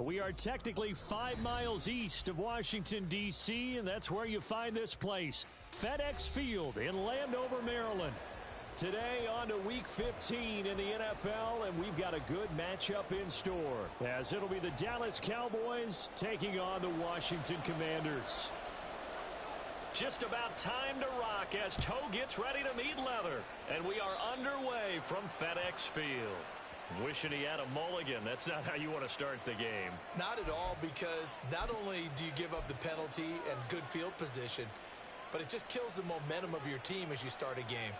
We are technically 5 miles east of Washington, D.C., and that's where you find this place, FedEx Field in Landover, Maryland. Today on to Week 15 in the NFL, and we've got a good matchup in store, as it'll be the Dallas Cowboys taking on the Washington Commanders. Just about time to rock as toe gets ready to meet leather, and we are underway from FedEx Field. Wishing he had a mulligan. That's not how you want to start the game. Not at all, because not only do you give up the penalty and good field position, but it just kills the momentum of your team as you start a game.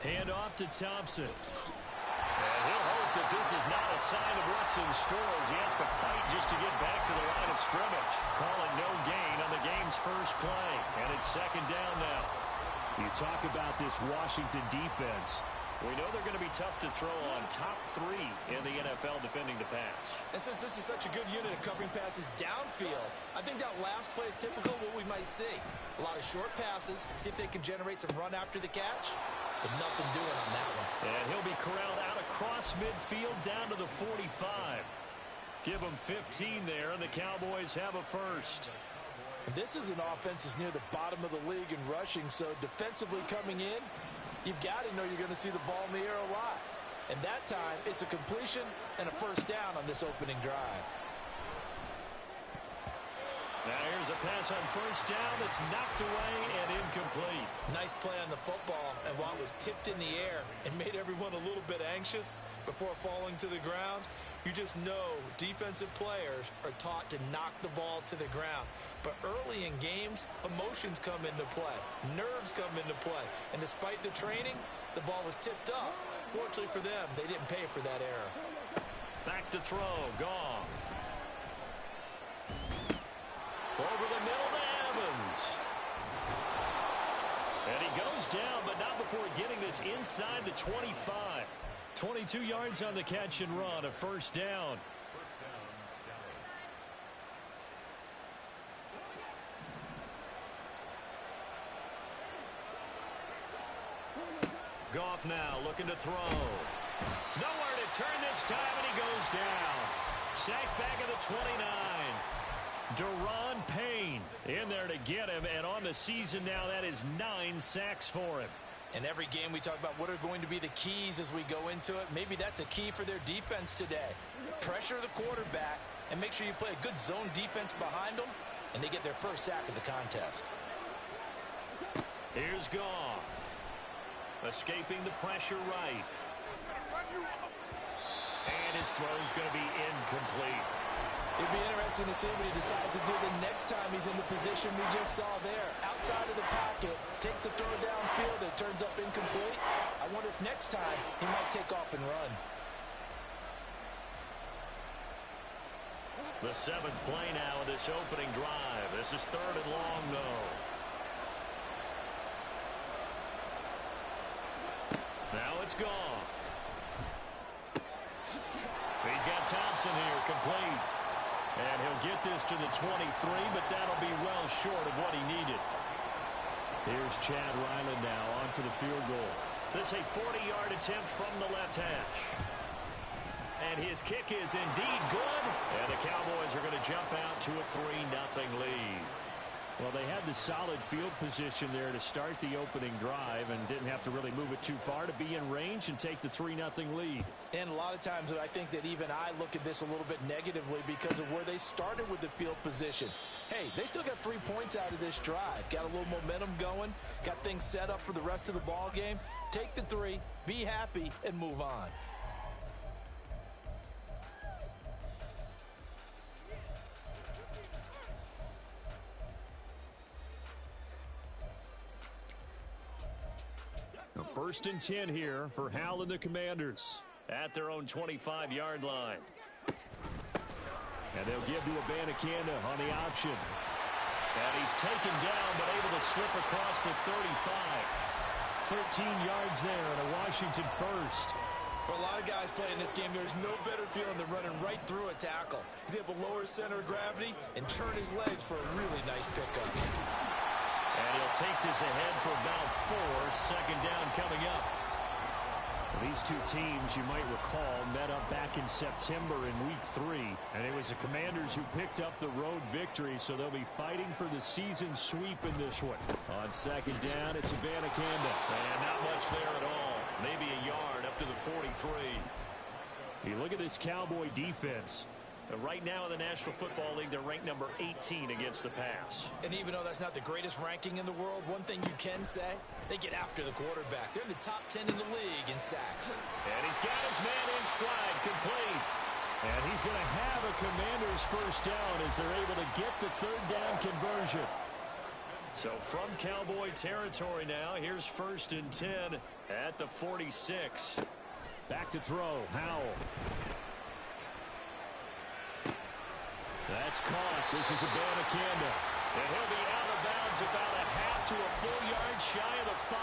Hand off to Thompson. And he'll hope that this is not a sign of what's in store as he has to fight just to get back to the line of scrimmage. Calling no gain on the game's first play. And it's second down now. You talk about this Washington defense. We know they're going to be tough to throw on, top 3 in the NFL defending the pass. And since this is such a good unit of covering passes downfield, I think that last play is typical of what we might see. A lot of short passes, see if they can generate some run after the catch. But nothing doing on that one. And he'll be corralled out across midfield down to the 45. Give them 15 there, and the Cowboys have a first. This is an offense that's near the bottom of the league in rushing, so defensively coming in, you've got to know you're going to see the ball in the air a lot. And that time, it's a completion and a first down on this opening drive. Now here's a pass on first down that's knocked away and incomplete. Nice play on the football, and while it was tipped in the air and made everyone a little bit anxious before falling to the ground, you just know defensive players are taught to knock the ball to the ground. But early in games, emotions come into play. Nerves come into play. And despite the training, the ball was tipped up. Fortunately for them, they didn't pay for that error. Back to throw. Goff. Over the middle to Evans. And he goes down, but not before getting this inside the 25. 22 yards on the catch and run, a first down. Goff now looking to throw. Nowhere to turn this time, and he goes down. Sacked back at the 29. Daron Payne in there to get him, and on the season now, that is 9 sacks for him. In every game, we talk about what are going to be the keys as we go into it. Maybe that's a key for their defense today. Pressure the quarterback and make sure you play a good zone defense behind them, and they get their first sack of the contest. Here's Goff. Escaping the pressure right. And his throw's going to be incomplete. It'd be interesting to see what he decides to do the next time he's in the position we just saw there. Outside of the pocket, takes a throw downfield, it turns up incomplete. I wonder if next time he might take off and run. The 7th play now of this opening drive. This is 3rd and long, though. Now it's Goff. He's got Thompson here, complete. And he'll get this to the 23, but that'll be well short of what he needed. Here's Chad Ryland now on for the field goal. This is a 40-yard attempt from the left hash. And his kick is indeed good. And the Cowboys are going to jump out to a 3-0 lead. Well, they had the solid field position there to start the opening drive and didn't have to really move it too far to be in range and take the 3-0 lead. And a lot of times I think that even I look at this a little bit negatively because of where they started with the field position. Hey, they still got 3 points out of this drive. Got a little momentum going. Got things set up for the rest of the ball game. Take the 3, be happy, and move on. First and 10 here for Hal and the Commanders at their own 25-yard line. And they'll give to Abanikanda on the option. And he's taken down but able to slip across the 35. 13 yards there and a Washington first. For a lot of guys playing this game, there's no better feeling than running right through a tackle. He's able to lower his center of gravity and churn his legs for a really nice pickup. And he'll take this ahead for about 4. Second down coming up. These two teams, you might recall, met up back in September in Week 3. And it was the Commanders who picked up the road victory, so they'll be fighting for the season sweep in this one. On second down, it's Abanikanda. And not much there at all. Maybe a yard up to the 43. You look at this Cowboy defense. Right now in the National Football League, they're ranked number 18 against the pass. And even though that's not the greatest ranking in the world, one thing you can say, they get after the quarterback. They're in the top 10 in the league in sacks. And he's got his man in stride, complete. And he's going to have a Commander's first down as they're able to get the third down conversion. So from Cowboy territory now, here's 1st and 10 at the 46. Back to throw, Howell. That's caught. This is Abanikanda. And he'll be out of bounds about a half to a full yard shy of the 5.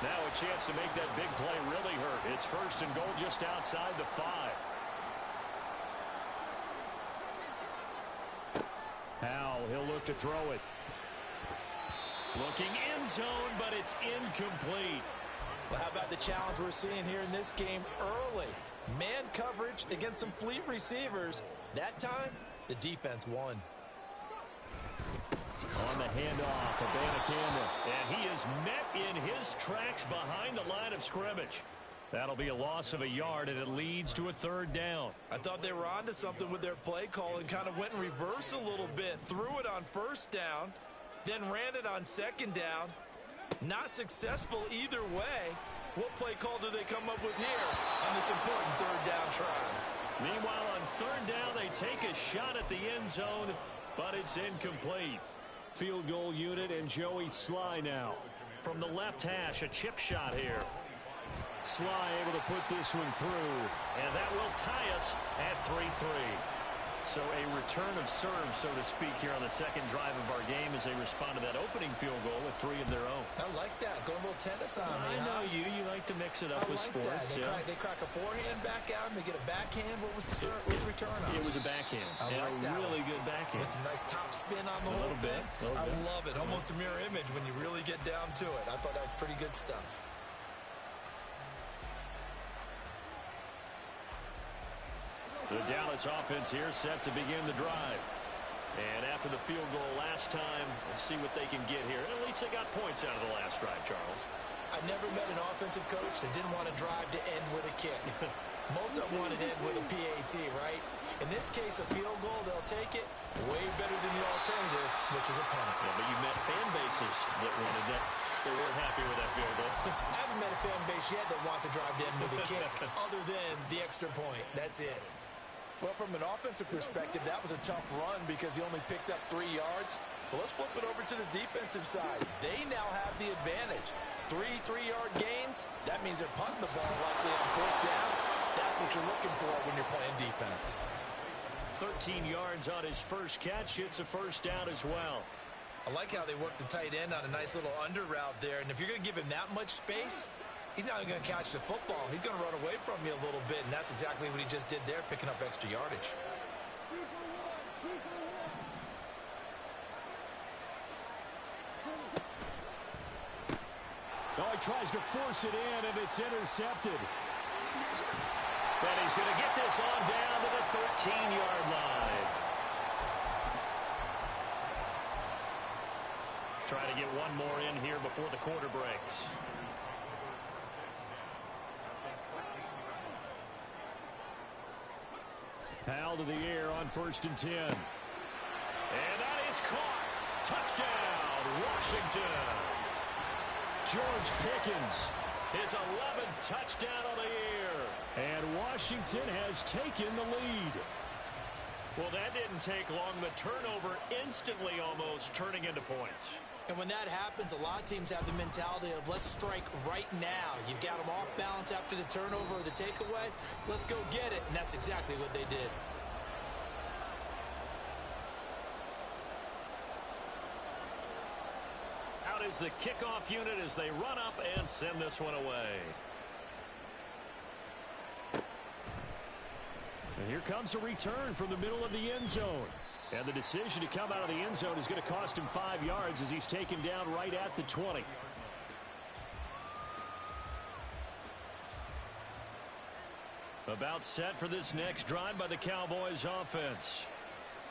Now a chance to make that big play really hurt. It's 1st and goal just outside the 5. Howell, he'll look to throw it. Looking end zone, but it's incomplete. Well, how about the challenge we're seeing here in this game early? Man coverage against some fleet receivers. That time, the defense won. On the handoff, Abanikanda. And he is met in his tracks behind the line of scrimmage. That'll be a loss of a yard, and it leads to a third down. I thought they were onto something with their play call and kind of went in reverse a little bit. Threw it on 1st down, then ran it on 2nd down. Not successful either way. What play call do they come up with here on this important 3rd down try? Meanwhile, on 3rd down, they take a shot at the end zone, but it's incomplete. Field goal unit and Joey Sly now. From the left hash, a chip shot here. Sly able to put this one through. And that will tie us at 3-3. So a return of serve, so to speak, here on the second drive of our game as they respond to that opening field goal with 3 of their own. I like that. Go a little tennis on me, I know you. You like to mix it up with sports. They crack a forehand back out and they get a backhand. What was the serve? What was the return on? It was a backhand. I like that. Really good backhand. With some nice top spin on the a little bit. I love it. Almost a mirror image when you really get down to it. I thought that was pretty good stuff. The Dallas offense here set to begin the drive. And after the field goal last time, we'll see what they can get here. At least they got points out of the last drive, Charles. I never met an offensive coach that didn't want to drive to end with a kick. Most of them wanted to end with a PAT, right? In this case, a field goal, they'll take it. Way better than the alternative, which is a punt. Yeah, but you met fan bases that wanted that. They weren't happy with that field goal. I haven't met a fan base yet that wants to drive to end with a kick, other than the extra point. That's it. Well, from an offensive perspective, that was a tough run because he only picked up 3 yards. Well, let's flip it over to the defensive side. They now have the advantage. 3 3-yard gains, that means they're punting the ball likely on 4th down. That's what you're looking for when you're playing defense. 13 yards on his first catch. It's a first down as well. I like how they worked the tight end on a nice little under route there. And if you're going to give him that much space, he's not going to catch the football. He's going to run away from you a little bit, and that's exactly what he just did there, picking up extra yardage. Oh, he tries to force it in, and it's intercepted. And he's going to get this on down to the 13-yard line. Try to get one more in here before the quarter breaks. Howell to the air on 1st and 10. And that is caught. Touchdown, Washington. George Pickens. His 11th touchdown on the year. And Washington has taken the lead. Well, that didn't take long. The turnover instantly almost turning into points. And when that happens, a lot of teams have the mentality of let's strike right now. You've got them off balance after the turnover or the takeaway. Let's go get it. And that's exactly what they did. Out out is the kickoff unit as they run up and send this one away. And here comes a return from the middle of the end zone. And the decision to come out of the end zone is going to cost him 5 yards as he's taken down right at the 20. About set for this next drive by the Cowboys offense.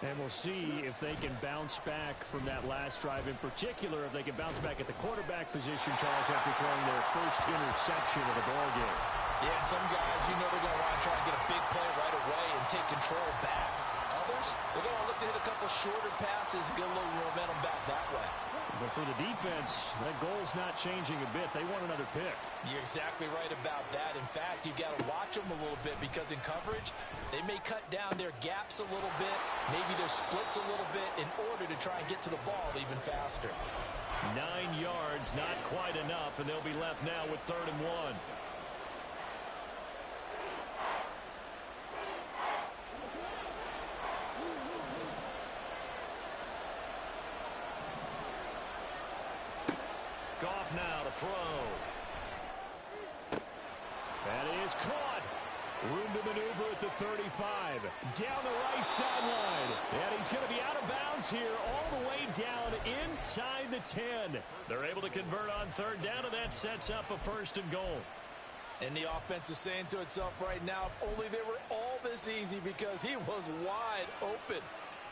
And we'll see if they can bounce back from that last drive, in particular if they can bounce back at the quarterback position, Charles, after throwing their first interception of the ballgame. Yeah, some guys, you know they're going to want to try and get a big play right away and take control back. Others, they're going to look to hit a couple shorter passes and get a little momentum back that way. But for the defense, that goal's not changing a bit. They want another pick. You're exactly right about that. In fact, you've got to watch them a little bit because in coverage, they may cut down their gaps a little bit, maybe their splits a little bit in order to try and get to the ball even faster. 9 yards, not quite enough, and they'll be left now with 3rd and 1. Goff now to throw. That is caught. Room to maneuver at the 35. Down the right sideline. And he's going to be out of bounds here all the way down inside the 10. They're able to convert on 3rd down, and that sets up a 1st and goal. And the offense is saying to itself right now, if only they were all this easy, because he was wide open.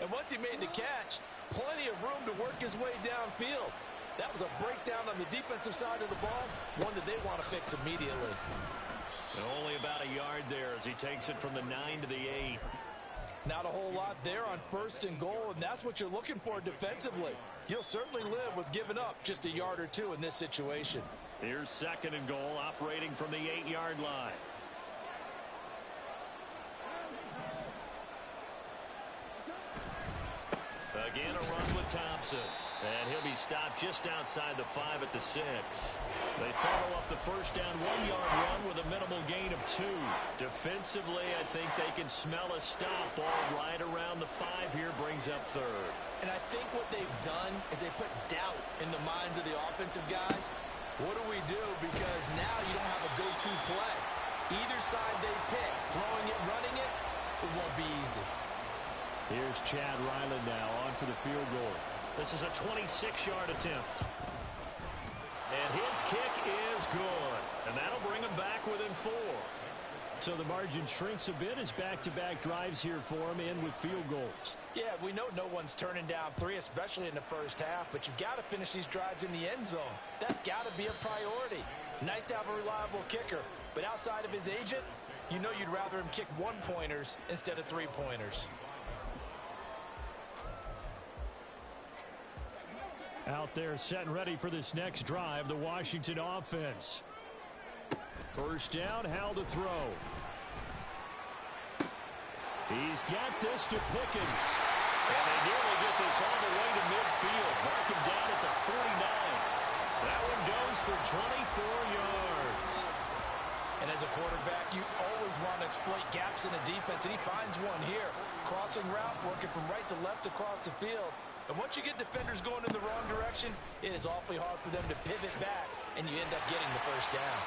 And once he made the catch, plenty of room to work his way downfield. That was a breakdown on the defensive side of the ball, one that they want to fix immediately. And only about a yard there as he takes it from the 9 to the 8. Not a whole lot there on 1st and goal, and that's what you're looking for defensively. You'll certainly live with giving up just a yard or two in this situation. Here's 2nd and goal, operating from the 8-yard line. Again, a run with Thompson. And he'll be stopped just outside the 5 at the 6. They follow up the 1st down 1-yard run with a minimal gain of 2. Defensively, I think they can smell a stop. Ball right around the 5 here, brings up 3rd. And I think what they've done is they put doubt in the minds of the offensive guys. What do we do? Because now you don't have a go-to play. Either side they pick, throwing it, running it, it won't be easy. Here's Chad Ryland now on for the field goal. This is a 26-yard attempt. And his kick is good. And that'll bring him back within 4. So the margin shrinks a bit as back-to-back drives here for him, in with field goals. Yeah, we know no one's turning down 3, especially in the first half, but you've got to finish these drives in the end zone. That's got to be a priority. Nice to have a reliable kicker, but outside of his agent, you know you'd rather him kick 1-pointers instead of 3-pointers. Out there set and ready for this next drive, the Washington offense. 1st down, Howell to throw. He's got this to Pickens. And they nearly get this all the way to midfield. Mark him down at the 49. That one goes for 24 yards. And as a quarterback, you always want to exploit gaps in the defense, and he finds one here. Crossing route, working from right to left across the field. And once you get defenders going in the wrong direction, it is awfully hard for them to pivot back, and you end up getting the 1st down.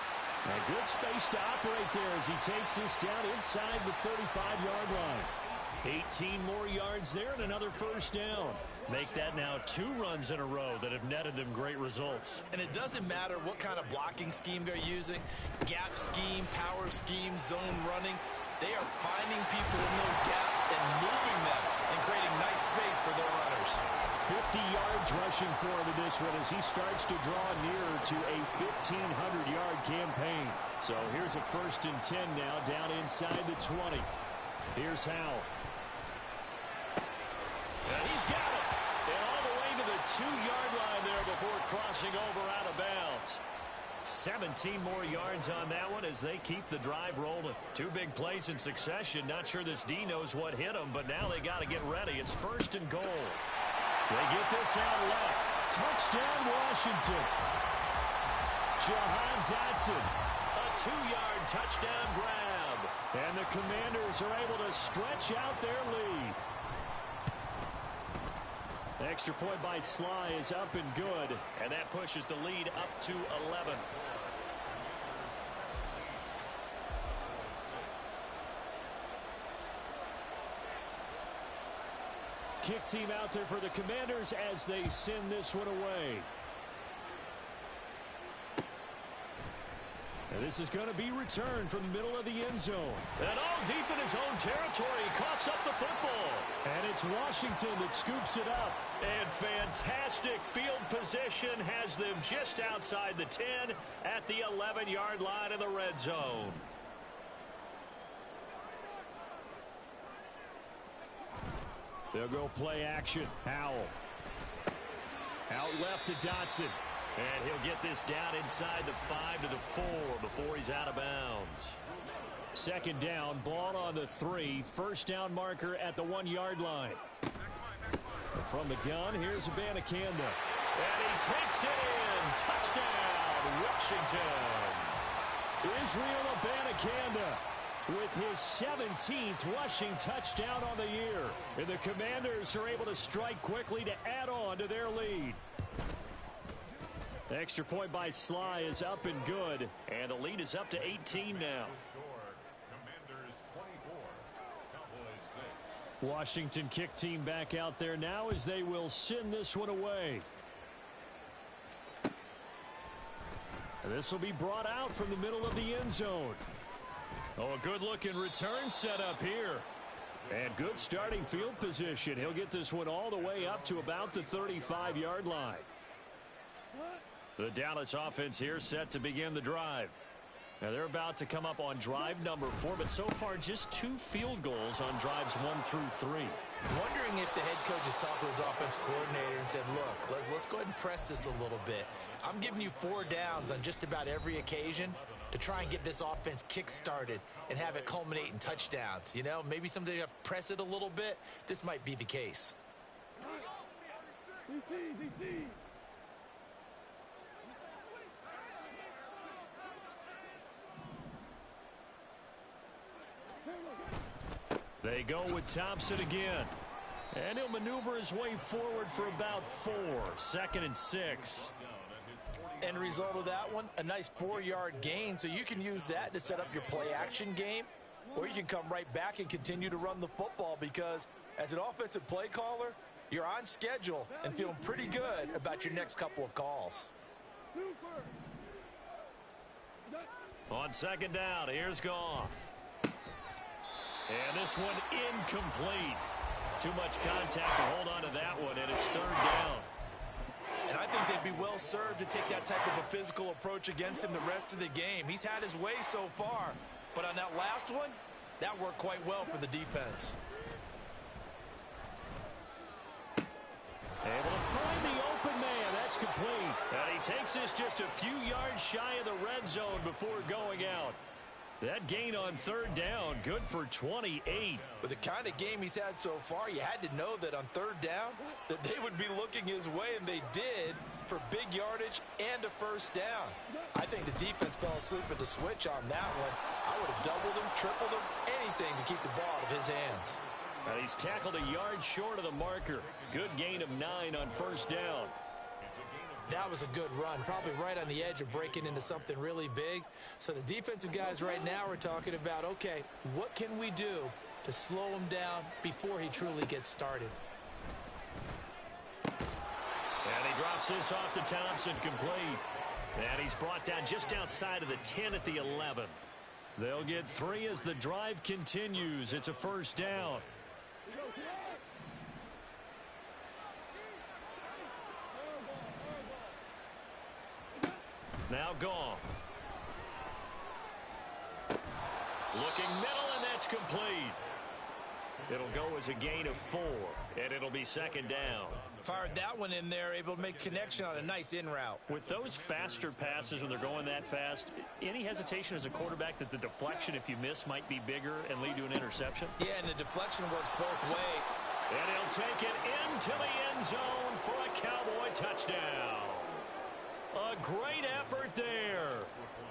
A good space to operate there as he takes this down inside the 35-yard line. 18 more yards there and another 1st down. Make that now 2 runs in a row that have netted them great results. And it doesn't matter what kind of blocking scheme they're using, gap scheme, power scheme, zone running. They are finding people in those gaps and moving them and creating nice space for their runners. 50 yards rushing for him in this one as he starts to draw nearer to a 1,500-yard campaign. So here's a 1st and 10 now down inside the 20. Here's Howell. And he's got it. And all the way to the 2-yard line there before crossing over out of bounds. 17 more yards on that one as they keep the drive rolling. 2 big plays in succession. Not sure this D knows what hit them, but now they got to get ready. It's 1st and goal. They get this out left. Touchdown, Washington. Jahan Dotson. A 2-yard touchdown grab. And the Commanders are able to stretch out their lead. Extra point by Sly is up and good. And that pushes the lead up to 11. Kick team out there for the Commanders as they send this one away. And this is going to be returned from the middle of the end zone. And all deep in his own territory, he coughs up the football. And it's Washington that scoops it up. And fantastic field position has them just outside the 10 at the 11-yard line in the red zone. They'll go play action. Howell. Out left to Dotson. And he'll get this down inside the 5 to the 4 before he's out of bounds. Second down, ball on the 3. First down marker at the 1-yard line. And from the gun, here's Abanikanda. And he takes it in. Touchdown, Washington. Israel Abanikanda with his 17th rushing touchdown on the year. And the Commanders are able to strike quickly to add on to their lead. Extra point by Sly is up and good. And the lead is up to 18 now. Washington kick team back out there now as they will send this one away. And this will be brought out from the middle of the end zone. Oh, a good-looking return set up here. And good starting field position. He'll get this one all the way up to about the 35-yard line. The Dallas offense here set to begin the drive. Now they're about to come up on drive number 4, but so far just 2 field goals on drives 1 through 3. Wondering if the head coach has talked with his offense coordinator and said, look, let's go ahead and press this a little bit. I'm giving you 4 downs on just about every occasion to try and get this offense kick-started and have it culminate in touchdowns. You know, maybe someday to press it a little bit. This might be the case. They go with Thompson again. And he'll maneuver his way forward for about 4. 2nd and 6. End result of that one, a nice 4-yard gain. So you can use that to set up your play-action game, or you can come right back and continue to run the football because as an offensive play caller, you're on schedule and feeling pretty good about your next couple of calls. On 2nd down, here's Goff. And this one incomplete. Too much contact to hold on to that one, and it's 3rd down. And I think they'd be well served to take that type of a physical approach against him the rest of the game. He's had his way so far, but on that last one, that worked quite well for the defense. Able to find the open man. That's complete. And he takes this just a few yards shy of the red zone before going out. That gain on 3rd down, good for 28. With the kind of game he's had so far, you had to know that on 3rd down, that they would be looking his way, and they did, for big yardage and a 1st down. I think the defense fell asleep at the switch on that one. I would have doubled him, tripled him, anything to keep the ball out of his hands. And he's tackled a yard short of the marker. Good gain of 9 on 1st down. That was a good run, probably right on the edge of breaking into something really big. So the defensive guys right now are talking about, okay, what can we do to slow him down before he truly gets started? And he drops this off to Thompson, complete. And he's brought down just outside of the 10 at the 11. They'll get 3 as the drive continues. It's a 1st down. Now Goff. Looking middle, and that's complete. It'll go as a gain of 4, and it'll be 2nd down. Fired that one in there, able to make connection on a nice in route. With those faster passes when they're going that fast, any hesitation as a quarterback that the deflection, if you miss, might be bigger and lead to an interception? Yeah, and the deflection works both ways. And he'll take it into the end zone for a Cowboy touchdown. A great effort there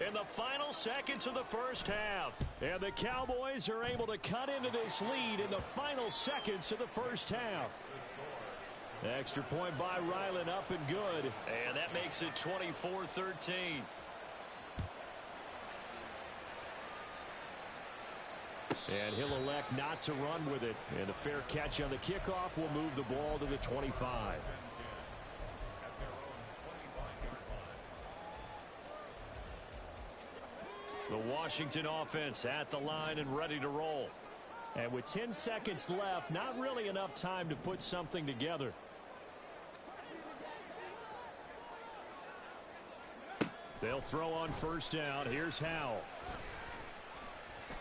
in the final seconds of the 1st half. And the Cowboys are able to cut into this lead in the final seconds of the 1st half. Extra point by Ryland, up and good. And that makes it 24-13. And he'll elect not to run with it. And a fair catch on the kickoff will move the ball to the 25. The Washington offense at the line and ready to roll. And with 10 seconds left, not really enough time to put something together. They'll throw on first down. Here's Howell.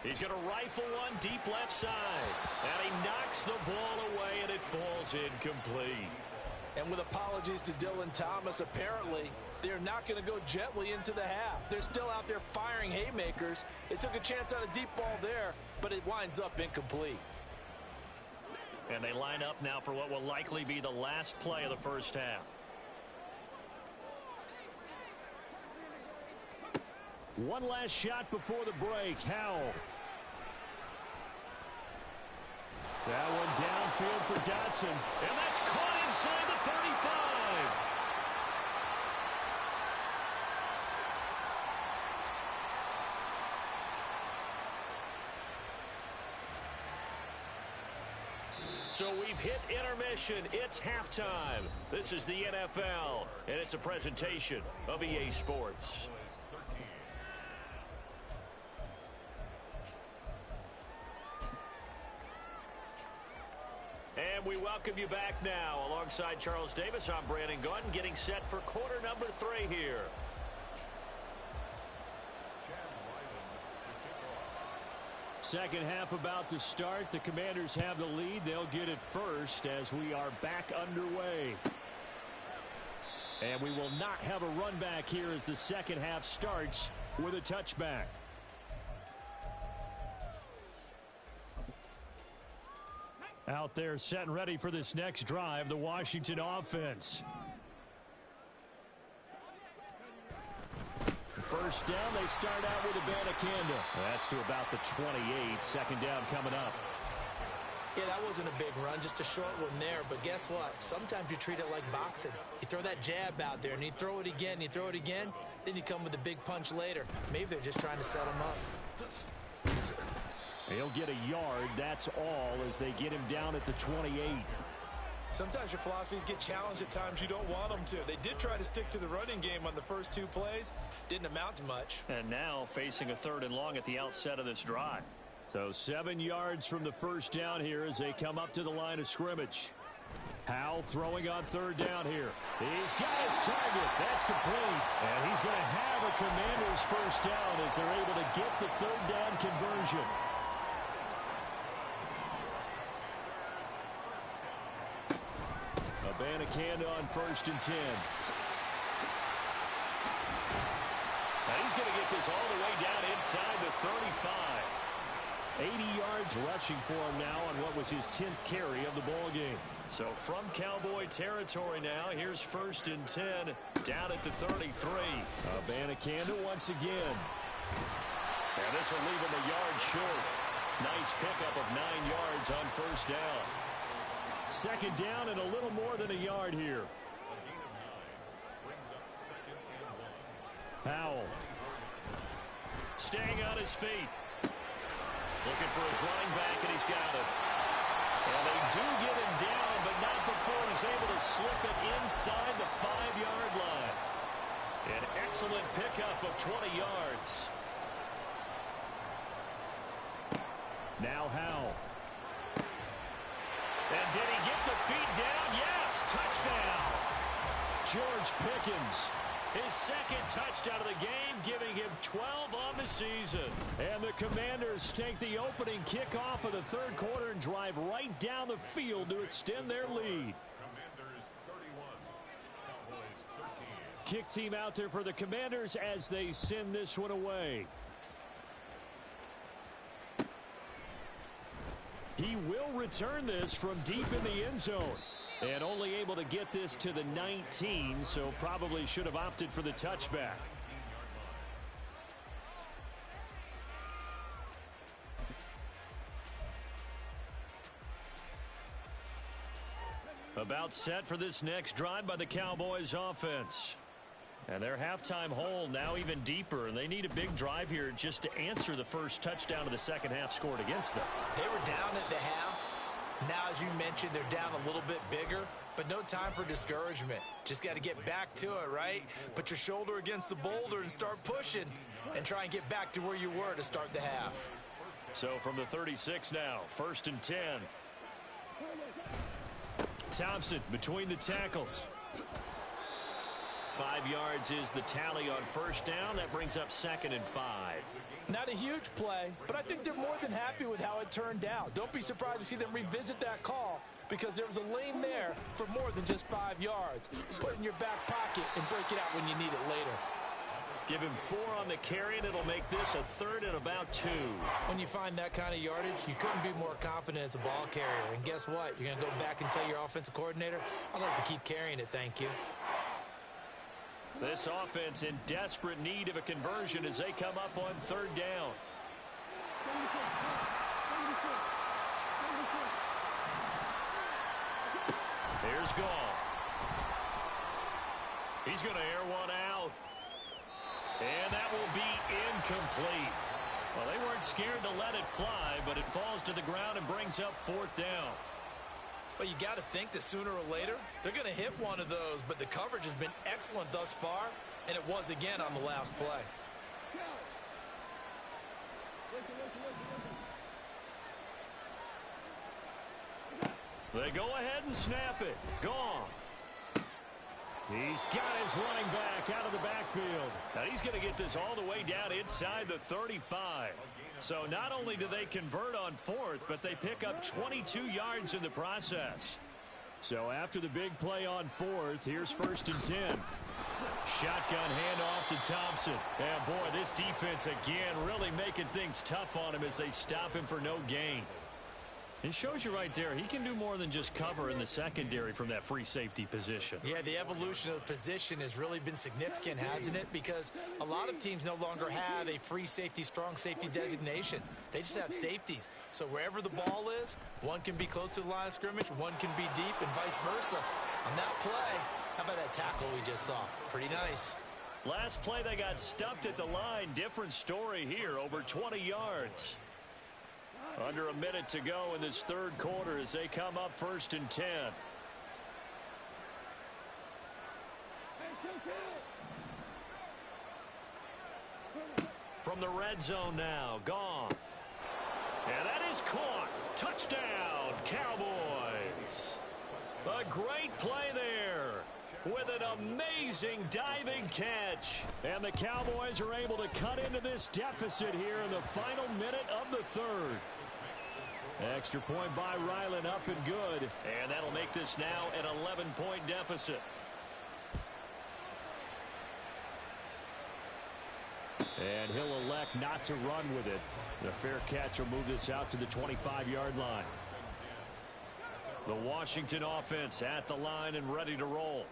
He's going to rifle one deep left side. And he knocks the ball away, and it falls incomplete. And with apologies to Dylan Thomas, apparently they're not going to go gently into the half. They're still out there firing haymakers. They took a chance on a deep ball there, but it winds up incomplete. And they line up now for what will likely be the last play of the first half. One last shot before the break. Howell. That one downfield for Dotson. And that's caught inside the 35. So we've hit intermission. It's halftime. This is the NFL, and it's a presentation of EA Sports. And we welcome you back now. Alongside Charles Davis, I'm Brandon Gaudin, getting set for quarter number 3 here. Second half about to start. The Commanders have the lead. They'll get it first as we are back underway. And we will not have a run back here as the second half starts with a touchback. Out there set and ready for this next drive, the Washington offense. First down, they start out with Abanikanda. That's to about the 28. Second down coming up. Yeah, that wasn't a big run, just a short one there. But guess what? Sometimes you treat it like boxing. You throw that jab out there, and you throw it again, you throw it again, then you come with a big punch later. Maybe they're just trying to set him up. He'll get a yard, that's all, as they get him down at the 28. Sometimes your philosophies get challenged at times you don't want them to. They did try to stick to the running game on the first 2 plays. Didn't amount to much. And now facing a 3rd and long at the outset of this drive. So 7 yards from the first down here as they come up to the line of scrimmage. Howell throwing on 3rd down here. He's got his target. That's complete. And he's going to have a Commanders first down as they're able to get the 3rd down conversion. Abanikanda on 1st and 10. Now he's going to get this all the way down inside the 35. 80 yards rushing for him now on what was his 10th carry of the ball game. So from Cowboy territory now, here's 1st and 10 down at the 33. Abanikanda once again. And this will leave him a yard short. Nice pickup of 9 yards on first down. Second down and a little more than a yard here. Howell. Staying on his feet. Looking for his running back, and he's got it. And they do get him down, but not before he's able to slip it inside the 5-yard line. An excellent pickup of 20 yards. Now Howell. And did he get the feet down? Yes, touchdown. George Pickens. His 2nd touchdown of the game, giving him 12 on the season. And the Commanders take the opening kickoff of the 3rd quarter and drive right down the field to extend their lead. Commanders 31, Cowboys 13. Kick team out there for the Commanders as they send this one away. He will return this from deep in the end zone. And only able to get this to the 19, so probably should have opted for the touchback. About set for this next drive by the Cowboys offense. And their halftime hole now even deeper, and they need a big drive here just to answer the first touchdown of the second half scored against them. They were down at the half. Now, as you mentioned, they're down a little bit bigger, but no time for discouragement. Just got to get back to it, right? Put your shoulder against the boulder and start pushing and try and get back to where you were to start the half. So from the 36 now, 1st and 10. Thompson between the tackles. 5 yards is the tally on first down. That brings up 2nd and 5. Not a huge play, but I think they're more than happy with how it turned out. Don't be surprised to see them revisit that call because there was a lane there for more than just 5 yards. Put it in your back pocket and break it out when you need it later. Give him 4 on the carry, and it'll make this a 3rd and about 2. When you find that kind of yardage, you couldn't be more confident as a ball carrier. And guess what? You're going to go back and tell your offensive coordinator, I'd like to keep carrying it, thank you. This offense in desperate need of a conversion as they come up on 3rd down. Here's Gall. He's going to air one out. And that will be incomplete. Well, they weren't scared to let it fly, but it falls to the ground and brings up 4th down. Well, you got to think that sooner or later, they're going to hit one of those, but the coverage has been excellent thus far, and it was again on the last play. They go ahead and snap it. Gone. He's got his running back out of the backfield. Now he's going to get this all the way down inside the 35. So not only do they convert on 4th, but they pick up 22 yards in the process. So after the big play on 4th, here's 1st and 10. Shotgun handoff to Thompson. And boy, this defense again really making things tough on him as they stop him for no gain. It shows you right there, he can do more than just cover in the secondary from that free safety position. Yeah, the evolution of the position has really been significant, hasn't it? Because a lot of teams no longer have a free safety, strong safety designation. They just have safeties. So wherever the ball is, one can be close to the line of scrimmage, one can be deep, and vice versa. On that play, how about that tackle we just saw? Pretty nice. Last play, they got stuffed at the line. Different story here, over 20 yards. Under a minute to go in this 3rd quarter as they come up 1st and 10. From the red zone now, Goff. And that is caught. Touchdown, Cowboys. A great play there with an amazing diving catch. And the Cowboys are able to cut into this deficit here in the final minute of the 3rd. Extra point by Ryland, up and good. And that'll make this now an 11-point deficit. And he'll elect not to run with it. The fair catch will move this out to the 25-yard line. The Washington offense at the line and ready to roll.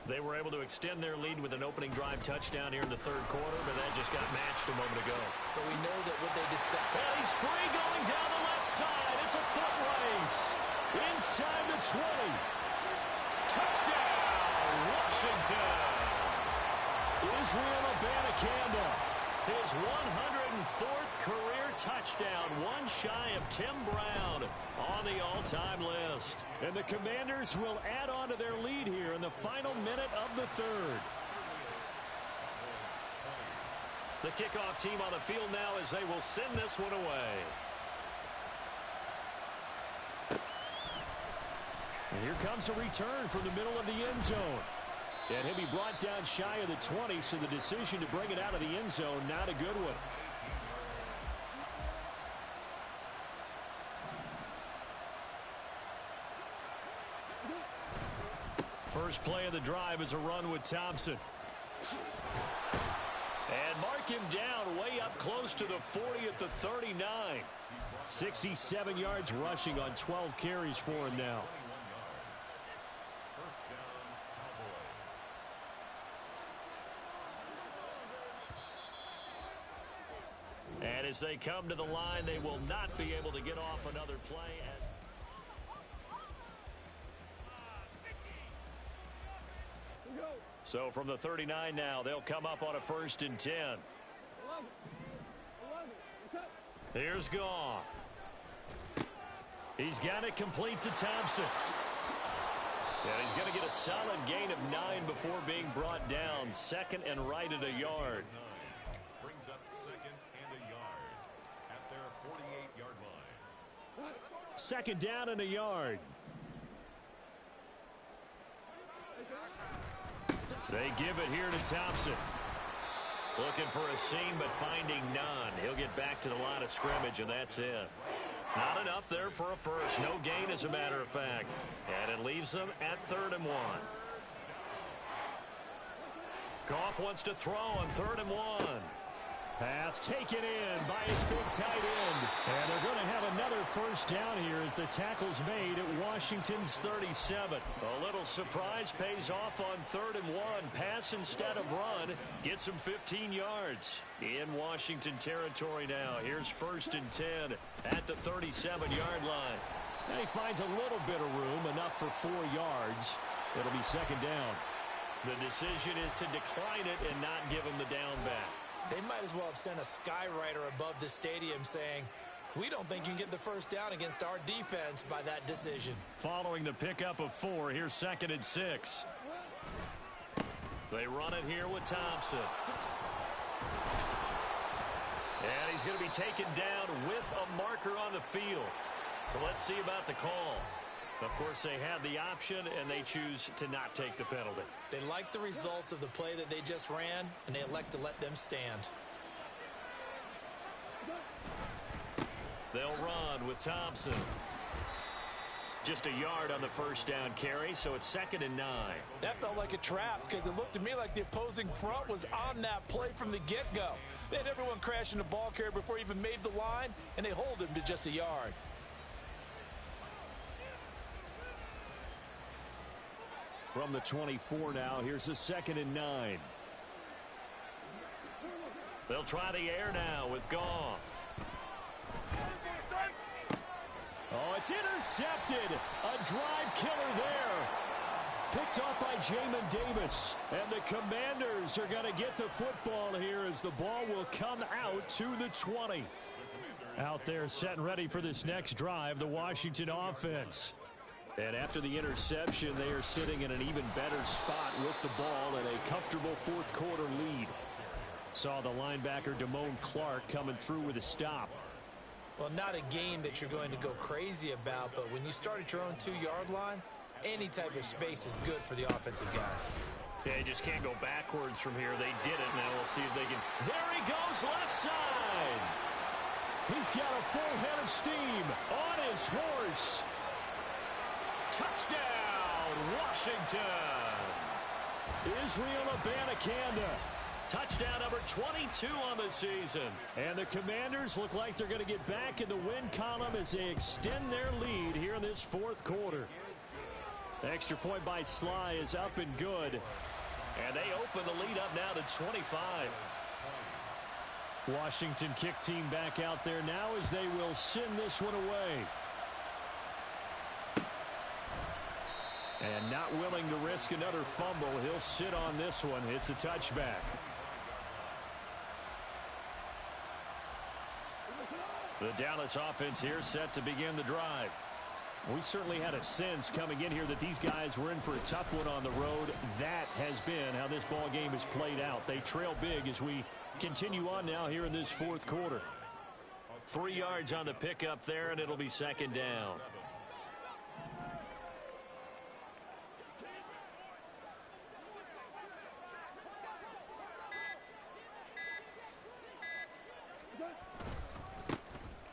They were able to extend their lead with an opening drive touchdown here in the 3rd quarter, but that just got matched a moment ago. So we know that what they just stepped. Well, he's free going down the left side. It's a foot race. Inside the 20. Touchdown, Washington. Israel Abanikanda. His 104th career touchdown, one shy of Tim Brown on the all-time list. And the Commanders will add on to their lead here in the final minute of the 3rd. The kickoff team on the field now as they will send this one away. And here comes a return from the middle of the end zone. And he'll be brought down shy of the 20, so the decision to bring it out of the end zone, not a good one. First play of the drive is a run with Thompson. And mark him down way up close to the 40 at the 39. 67 yards rushing on 12 carries for him now. And as they come to the line, they will not be able to get off another play. So from the 39 now, they'll come up on a 1st and 10. Here's Goff. He's got it complete to Thompson. And he's going to get a solid gain of 9 before being brought down. 2nd and right at a yard. Brings up 2nd and a yard at their 48-yard line. 2nd down and a yard. They give it here to Thompson. Looking for a seam, but finding none. He'll get back to the line of scrimmage, and that's it. Not enough there for a first. No gain, as a matter of fact. And it leaves them at 3rd and 1. Goff wants to throw on 3rd and 1. Pass taken in by his big tight end. And they're going to have another 1st down here as the tackle's made at Washington's 37. A little surprise pays off on 3rd and 1. Pass instead of run. Gets him 15 yards. In Washington territory now. Here's 1st and 10 at the 37-yard line. And he finds a little bit of room, enough for 4 yards. It'll be 2nd down. The decision is to decline it and not give him the down back. They might as well have sent a skywriter above the stadium saying, we don't think you can get the 1st down against our defense by that decision. Following the pickup of 4, here's 2nd and 6. They run it here with Thompson. And he's going to be taken down with a marker on the field. So let's see about the call. Of course, they have the option, and they choose to not take the penalty. They like the results of the play that they just ran, and they elect to let them stand. They'll run with Thompson. Just a yard on the 1st down carry, so it's 2nd and 9. That felt like a trap because it looked to me like the opposing front was on that play from the get-go. They had everyone crashing the ball carrier before he even made the line, and they hold him to just a yard. From the 24 now, here's a 2nd and 9. They'll try the air now with Goff. Oh, it's intercepted. A drive killer there. Picked off by Jamin Davis. And the Commanders are going to get the football here as the ball will come out to the 20. Out there set and ready for this next drive, the Washington offense. And after the interception, they are sitting in an even better spot with the ball and a comfortable 4th quarter lead. Saw the linebacker Damone Clark coming through with a stop. Well, not a game that you're going to go crazy about, but when you start at your own 2-yard line, any type of space is good for the offensive guys. Yeah, you just can't go backwards from here. They did it. Now we'll see if they can. There he goes, left side. He's got a full head of steam on his horse. Touchdown, Washington. Israel Abanikanda. Touchdown number 22 on the season. And the Commanders look like they're going to get back in the win column as they extend their lead here in this 4th quarter. The extra point by Sly is up and good. And they open the lead up now to 25. Washington kick team back out there now as they will send this one away. And not willing to risk another fumble, he'll sit on this one. It's a touchback. The Dallas offense here set to begin the drive. We certainly had a sense coming in here that these guys were in for a tough one on the road. That has been how this ball game has played out. They trail big as we continue on now here in this 4th quarter. 3 yards on the pickup there, and it'll be 2nd down.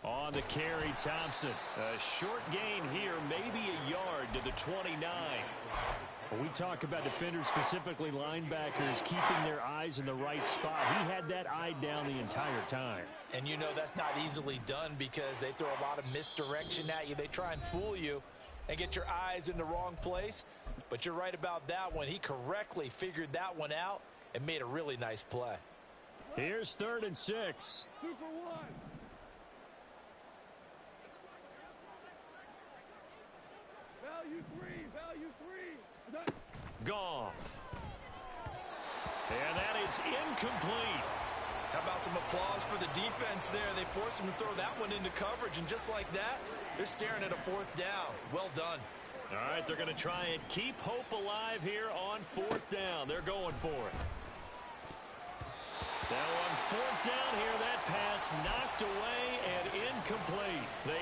On the carry, Thompson. A short gain here, maybe a yard to the 29. When we talk about defenders, specifically linebackers, keeping their eyes in the right spot. He had that eye down the entire time. And you know that's not easily done because they throw a lot of misdirection at you. They try and fool you and get your eyes in the wrong place. But you're right about that one. He correctly figured that one out and made a really nice play. Here's 3rd and 6. Super one. Value three. Goff. And that is incomplete. How about some applause for the defense there? They forced him to throw that one into coverage, and just like that, they're staring at a fourth down. Well done. All right, they're going to try and keep hope alive here on fourth down. They're going for it. Now on fourth down here, that pass not